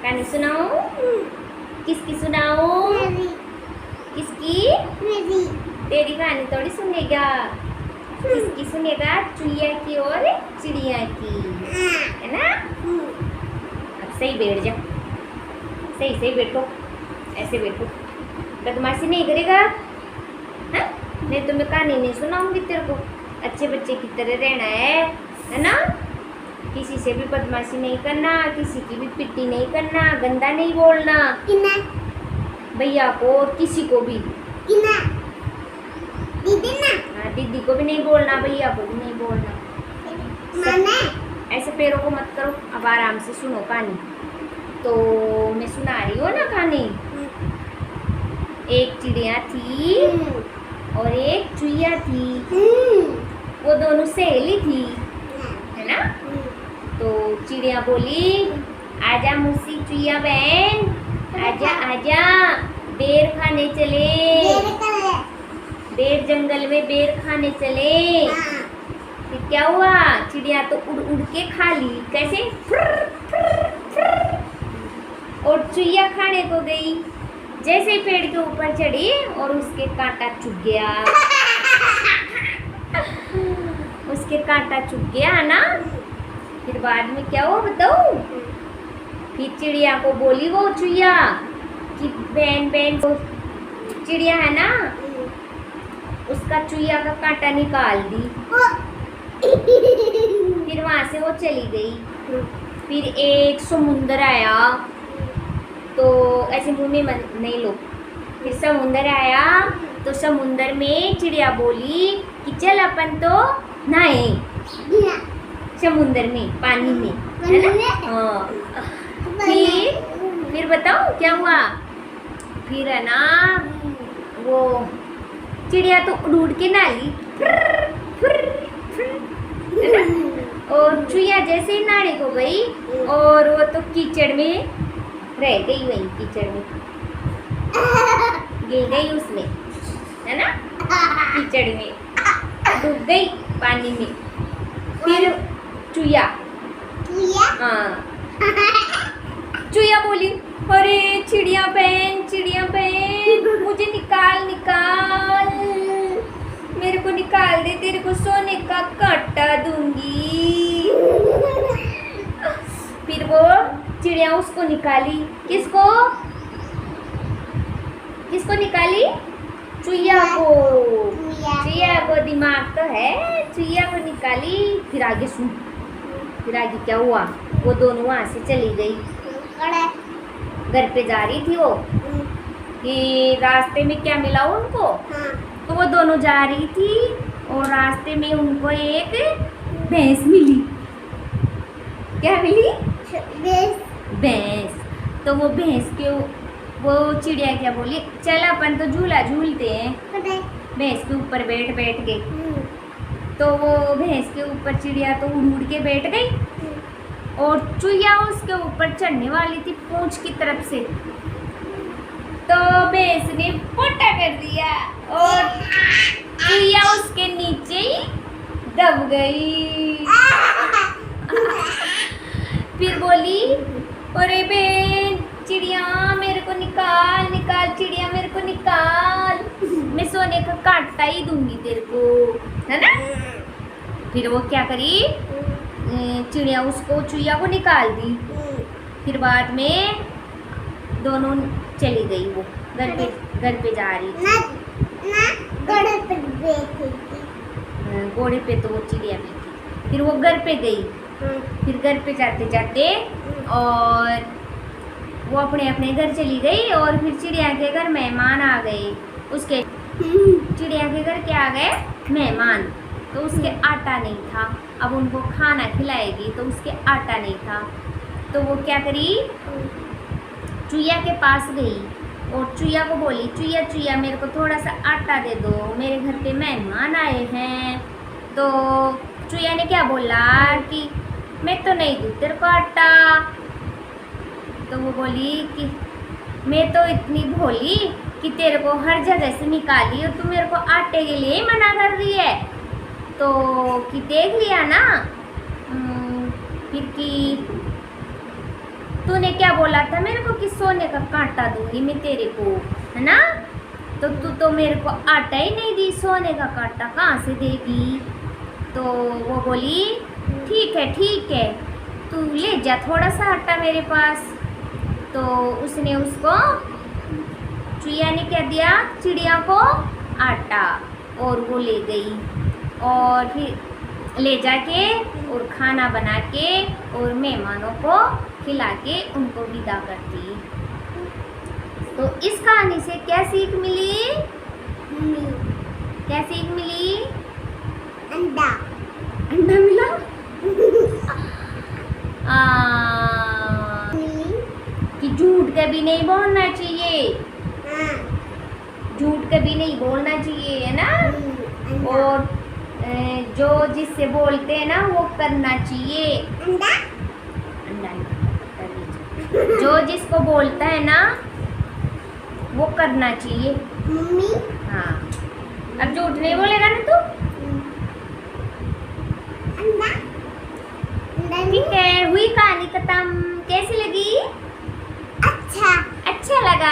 कहानी सुनाऊं? किसकी सुनाऊं? किसकी? तेरी कहानी थोड़ी सुनेगा। किसकी सुनेगा? चुईया की और चिड़िया की, है ना? अब सही बैठ जा, सही बैठो, ऐसे बैठो, बदमाशी नहीं करेगा। हाँ? नहीं तो मैं कहानी नहीं सुनाऊंगी तेरे को। अच्छे बच्चे की तरह रहना है ना? किसी से भी बदमाशी नहीं करना, किसी की भी पिट्टी नहीं करना, गंदा नहीं बोलना भैया को और किसी को भी। दीदी ना? हाँ, दीदी को भी नहीं बोलना, भैया को भी नहीं बोलना। ऐसे पैरों को मत करो। अब आराम से सुनो कहानी। तो मैं सुना रही हूँ ना कहानी। एक चिड़िया थी और एक चुईया थी। वो दोनों सहेली थी, है ना? तो चिड़िया बोली, आजा मुझसे चुईया बहन, आजा आजा, बेर खाने चले। बेर जंगल में बेर खाने चले। फिर क्या हुआ? चिड़िया तो उड़ उड़ के खा ली। कैसे? और चुईया खाने को गई। जैसे ही पेड़ के ऊपर चढ़ी और उसके कांटा चुभ गया। उसके कांटा चुभ गया ना। फिर बाद में क्या हुआ बताऊं? फिर चिड़िया को बोली वो चुईया कि बहन बहन, तो चिड़िया है ना, उसका चुईया का कांटा निकाल दी। फिर वहां से वो चली गई। फिर एक समुंदर आया, तो ऐसे मुंह में नहीं लो। फिर समुंदर आया तो समुंदर में चिड़िया बोली कि चल अपन तो नहाए समुंदर में, पानी में, है ना? हाँ। फिर बताओ क्या हुआ? फिर है ना, वो चिड़िया तो उड़ के नाली, और चुईया जैसे ही नाले को गई और वो तो कीचड़ में रह गई, वही कीचड़ में गिर गई उसमें, है ना? कीचड़ में डूब गई पानी में। फिर चुईया, हाँ, चुईया बोली, अरे चिड़िया बहन मुझे निकाल निकाल, मेरे को निकाल दे, तेरे को सोने का कांटा दूंगी। फिर वो चिड़िया उसको निकाली। किसको? किसको निकाली? चुईया को। चुईया को दिमाग तो है, चुईया को निकाली। फिर आगे सुन, फिर आगे क्या हुआ? वो दोनों वहां से चली गई। घर पे जा रही थी वो, कि रास्ते में क्या मिला उनको? तो वो दोनों जा रही थी और रास्ते में उनको एक भैंस मिली। क्या मिली? भैंस। तो वो भैंस के, वो चिड़िया क्या बोली, चल अपन तो झूला झूलते हैं। भैंस के ऊपर बैठ गई। तो वो भैंस के ऊपर चिड़िया तो उड़ उड़ के बैठ गई और चुईया उसके ऊपर चढ़ने वाली थी पूंछ की तरफ से। तो भैंस ने पोटा कर दिया और चुईया उसके नीचे ही दब गई। फिर बोली, अरे बहन चिड़िया मेरे को निकाल निकाल, चिड़िया मेरे को निकाल, मैं सोने का कांटा ही दूंगी तेरे को, है ना? फिर वो क्या करी? चिड़िया उसको, चुईया को निकाल दी। फिर बाद में दोनों चली गई। वो घर पे जा रही थी। घोड़े पे तो वो चिड़िया बैठी। फिर वो घर पे गई। फिर घर पे जाते जाते और वो अपने अपने घर चली गई और फिर चिड़िया के घर मेहमान आ गए। उसके चिड़िया के घर क्या आ गए? मेहमान। तो उसके आटा नहीं था, अब उनको खाना खिलाएगी तो उसके आटा नहीं था। तो वो क्या करी? चुईया के पास गई और चुईया को बोली, चुईया चुईया मेरे को थोड़ा सा आटा दे दो, मेरे घर पे मेहमान आए हैं। तो चुईया ने क्या बोला कि मैं तो नहीं दूँ तेरे को आटा। तो वो बोली कि मैं तो इतनी भोली कि तेरे को हर जगह से निकाली और तू मेरे को आटे के लिए ही मना कर रही है। तो कि देख लिया ना, फिर कि तूने क्या बोला था मेरे को कि सोने का कांटा दूंगी मैं तेरे को, है ना? तो तू तो मेरे को आटा ही नहीं दी, सोने का कांटा कहाँ से देगी? तो वो बोली ठीक है तू ले जा थोड़ा सा आटा मेरे पास। तो उसने उसको, चुईया ने क्या दिया, चिड़िया को आटा, और वो ले गई और फिर ले जाके और खाना बना के और मेहमानों को खिला के उनको विदा करती। तो इस कहानी से क्या सीख मिली? क्या सीख मिली? अंडा अंडा मिला? कि झूठ कभी नहीं बोलना चाहिए, झूठ कभी नहीं बोलना चाहिए, है ना? और जो जिससे बोलते हैं ना वो करना चाहिए। अंडा जो जिसको बोलता है ना वो करना चाहिए। मम्मी हाँ, अब झूठ नहीं बोलेगा ना तू? ठीक है, हुई कहानी खत्म। कैसी लगी? अच्छा अच्छा लगा?